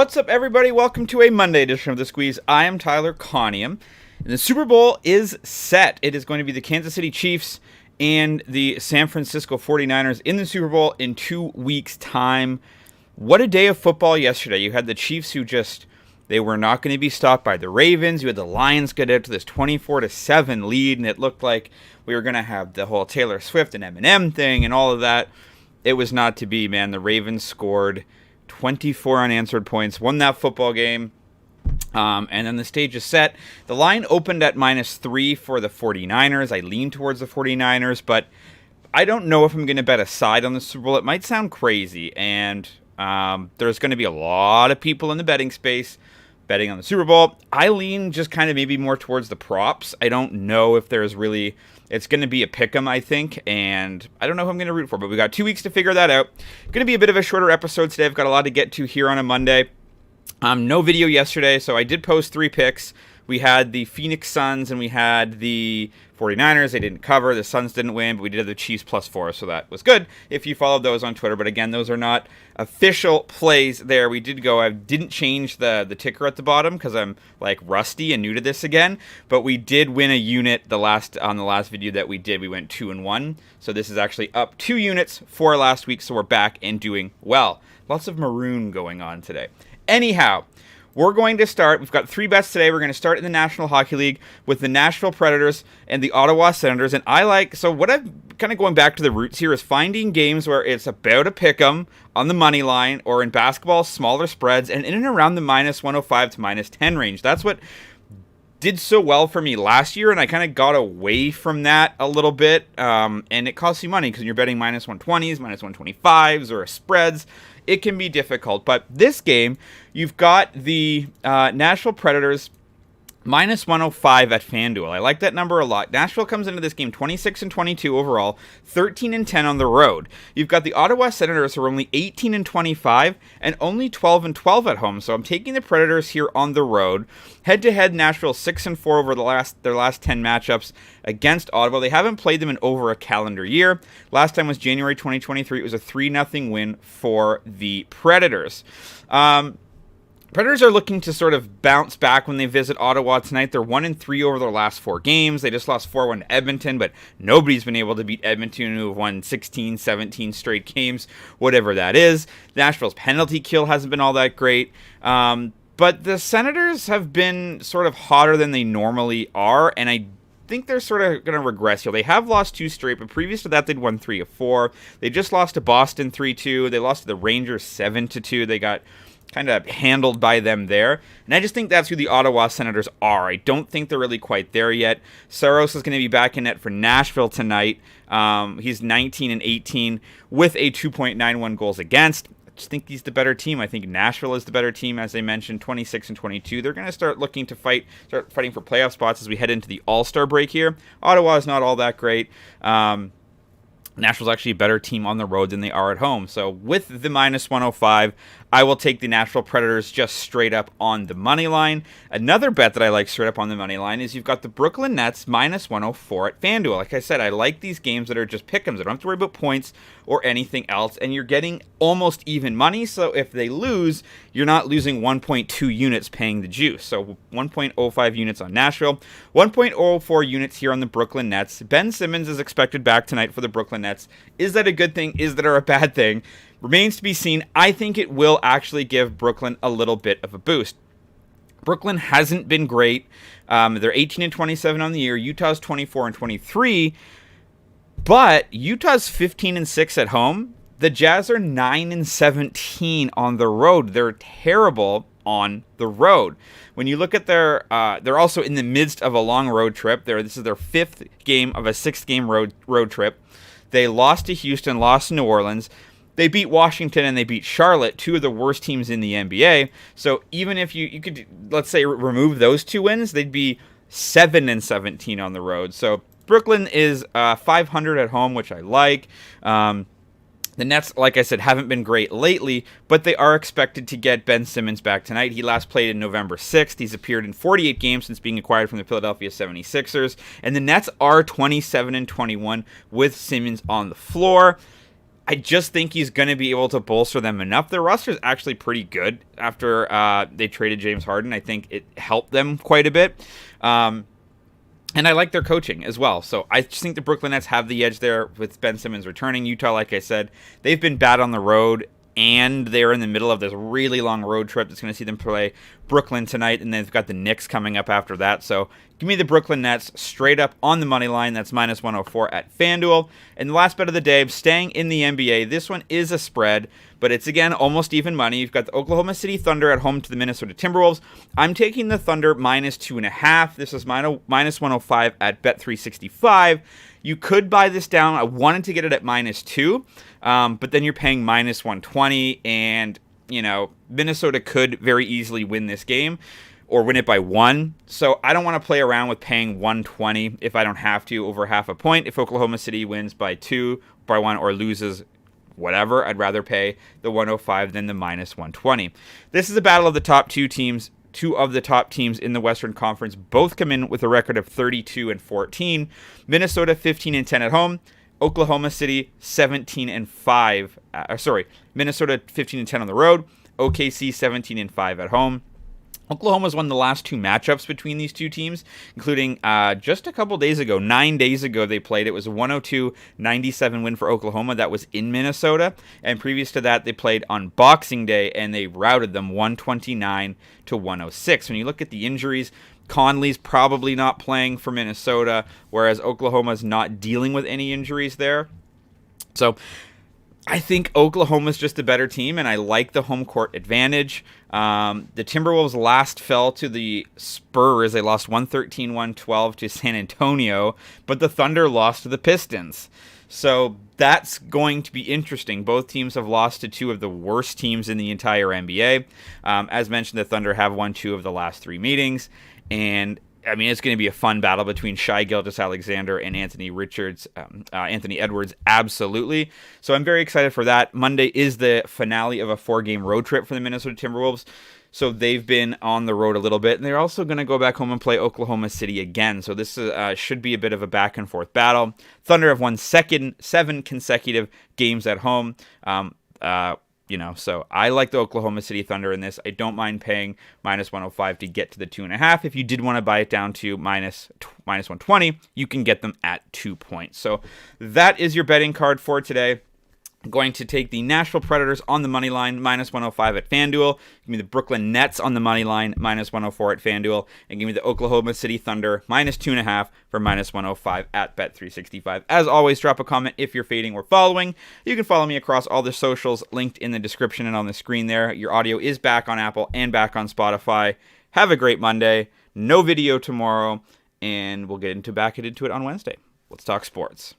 What's up, everybody? Welcome to a Monday edition of The Squeeze. I am Tyler Conium, and the Super Bowl is set. It is going to be the Kansas City Chiefs and the San Francisco 49ers in the Super Bowl in 2 weeks' time. What a day of football yesterday. You had the Chiefs who they were not going to be stopped by the Ravens. You had the Lions get out to this 24-7 lead, and it looked like we were going to have the whole Taylor Swift and Eminem thing and all of that. It was not to be, man. The Ravens scored 24 unanswered points, won that football game, and then the stage is set. The line opened at -3 for the 49ers. I lean towards the 49ers, but I don't know if I'm going to bet a side on the Super Bowl. It might sound crazy, and there's going to be a lot of people in the betting space betting on the Super Bowl. I lean just kind of maybe more towards the props. I don't know if there's really... It's going to be a pick'em, I think, and I don't know who I'm going to root for, but we got 2 weeks to figure that out. Going to be a bit of a shorter episode today. I've got a lot to get to here on a Monday. No video yesterday, so I did post 3 picks. We had the Phoenix Suns and we had the 49ers. They didn't cover. The Suns didn't win, but we did have the Chiefs +4, so that was good if you followed those on Twitter. But again, those are not official plays there. We did go. I didn't change the ticker at the bottom because I'm like rusty and new to this again. But we did win a unit on the last video that we did. We went 2-1. So this is actually up 2 units for last week. So we're back and doing well. Lots of maroon going on today. Anyhow, we're going to start. We've got 3 bets today. We're going to start in the National Hockey League with the Nashville Predators and the Ottawa Senators. And so what I'm kind of going back to the roots here is finding games where it's about a pick'em on the money line or in basketball, smaller spreads, and in and around the -105 to -10 range. That's what did so well for me last year, and I kind of got away from that a little bit. And it costs you money because you're betting -120s, -125s, or spreads. It can be difficult, but this game, you've got the Nashville Predators -105 at FanDuel. I like that number a lot. Nashville comes into this game 26-22 overall, 13-10 on the road. You've got the Ottawa Senators who are only 18-25 and only 12-12 at home. So I'm taking the Predators here on the road. Head-to-head, Nashville 6-4 over their last 10 matchups against Ottawa. They haven't played them in over a calendar year. Last time was January 2023. It was a 3-0 win for the Predators. Predators are looking to sort of bounce back when they visit Ottawa tonight. They're 1-3 over their last 4 games. They just lost 4-1 to Edmonton, but nobody's been able to beat Edmonton, who have won 16, 17 straight games, whatever that is. Nashville's penalty kill hasn't been all that great. But the Senators have been sort of hotter than they normally are, and I think they're sort of going to regress here. They have lost 2 straight, but previous to that, they'd won 3 of 4. They just lost to Boston 3-2. They lost to the Rangers 7-2. They got kind of handled by them there. And I just think that's who the Ottawa Senators are. I don't think they're really quite there yet. Saros is going to be back in net for Nashville tonight. He's 19-18 with a 2.91 goals against. I just think he's the better team. I think Nashville is the better team, as I mentioned, 26-22. They're going to start looking to start fighting for playoff spots as we head into the All-Star break here. Ottawa is not all that great. Nashville's actually a better team on the road than they are at home. So with the -105, I will take the Nashville Predators just straight up on the money line. Another bet that I like straight up on the money line is you've got the Brooklyn Nets -104 at FanDuel. Like I said, I like these games that are just pick'ems. I don't have to worry about points or anything else, and you're getting almost even money. So if they lose, you're not losing 1.2 units paying the juice. So 1.05 units on Nashville, 1.04 units here on the Brooklyn Nets. Ben Simmons is expected back tonight for the Brooklyn Nets. Is that a good thing? Is that a bad thing? Remains to be seen. I think it will actually give Brooklyn a little bit of a boost. Brooklyn hasn't been great. They're 18-27 on the year. Utah's 24-23. But Utah's 15-6 at home. The Jazz are 9-17 on the road. They're terrible on the road. When you look at they're also in the midst of a long road trip. This is their 5th game of a 6-game road trip. They lost to Houston, lost to New Orleans. They beat Washington and they beat Charlotte, 2 of the worst teams in the NBA. So even if you could, let's say, remove those 2 wins, they'd be 7-17 on the road. So Brooklyn is 500 at home, which I like. The Nets, like I said, haven't been great lately, but they are expected to get Ben Simmons back tonight. He last played in November 6th. He's appeared in 48 games since being acquired from the Philadelphia 76ers. And the Nets are 27-21 with Simmons on the floor. I just think he's going to be able to bolster them enough. Their roster is actually pretty good after they traded James Harden. I think it helped them quite a bit. And I like their coaching as well. So I just think the Brooklyn Nets have the edge there with Ben Simmons returning. Utah, like I said, they've been bad on the road, and they're in the middle of this really long road trip that's going to see them play Brooklyn tonight, and they've got the Knicks coming up after that. So give me the Brooklyn Nets straight up on the money line. That's minus 104 at FanDuel. And the last bet of the day, staying in the NBA. This one is a spread, but it's, again, almost even money. You've got the Oklahoma City Thunder at home to the Minnesota Timberwolves. I'm taking the Thunder minus 2.5. This is minus 105 at Bet365. You could buy this down. I wanted to get it at minus 2, but then you're paying minus 120, and, Minnesota could very easily win this game or win it by 1. So I don't want to play around with paying 120 if I don't have to over half a point. If Oklahoma City wins by 2, by 1, or loses whatever, I'd rather pay the 105 than the minus 120. This is a battle of the top two teams. Two of the top teams in the Western Conference both come in with a record of 32-14. Minnesota 15-10 at home. Oklahoma City 17-5. Minnesota 15-10 on the road. OKC 17-5 at home. Oklahoma's won the last 2 matchups between these two teams, including just a couple days ago, 9 days ago they played. It was a 102-97 win for Oklahoma. That was in Minnesota. And previous to that, they played on Boxing Day, and they routed them 129-106. When you look at the injuries, Conley's probably not playing for Minnesota, whereas Oklahoma's not dealing with any injuries there. So I think Oklahoma's just a better team, and I like the home court advantage. The Timberwolves last fell to the Spurs. They lost 113-112 to San Antonio, but the Thunder lost to the Pistons. So that's going to be interesting. Both teams have lost to 2 of the worst teams in the entire NBA. As mentioned, the Thunder have won 2 of the last 3 meetings, and I mean, it's going to be a fun battle between Shai Gilgeous-Alexander and Anthony Edwards, absolutely. So I'm very excited for that. Monday is the finale of a 4-game road trip for the Minnesota Timberwolves. So they've been on the road a little bit, and they're also going to go back home and play Oklahoma City again. So this should be a bit of a back-and-forth battle. Thunder have won 7 consecutive games at home. So I like the Oklahoma City Thunder in this. I don't mind paying minus 105 to get to the 2.5. If you did want to buy it down to minus 120, you can get them at 2 points. So that is your betting card for today. I'm going to take the Nashville Predators on the money line, minus 105 at FanDuel. Give me the Brooklyn Nets on the money line, minus 104 at FanDuel. And give me the Oklahoma City Thunder, minus 2.5 for minus 105 at Bet365. As always, drop a comment if you're fading or following. You can follow me across all the socials linked in the description and on the screen there. Your audio is back on Apple and back on Spotify. Have a great Monday. No video tomorrow. And we'll get back into it on Wednesday. Let's talk sports.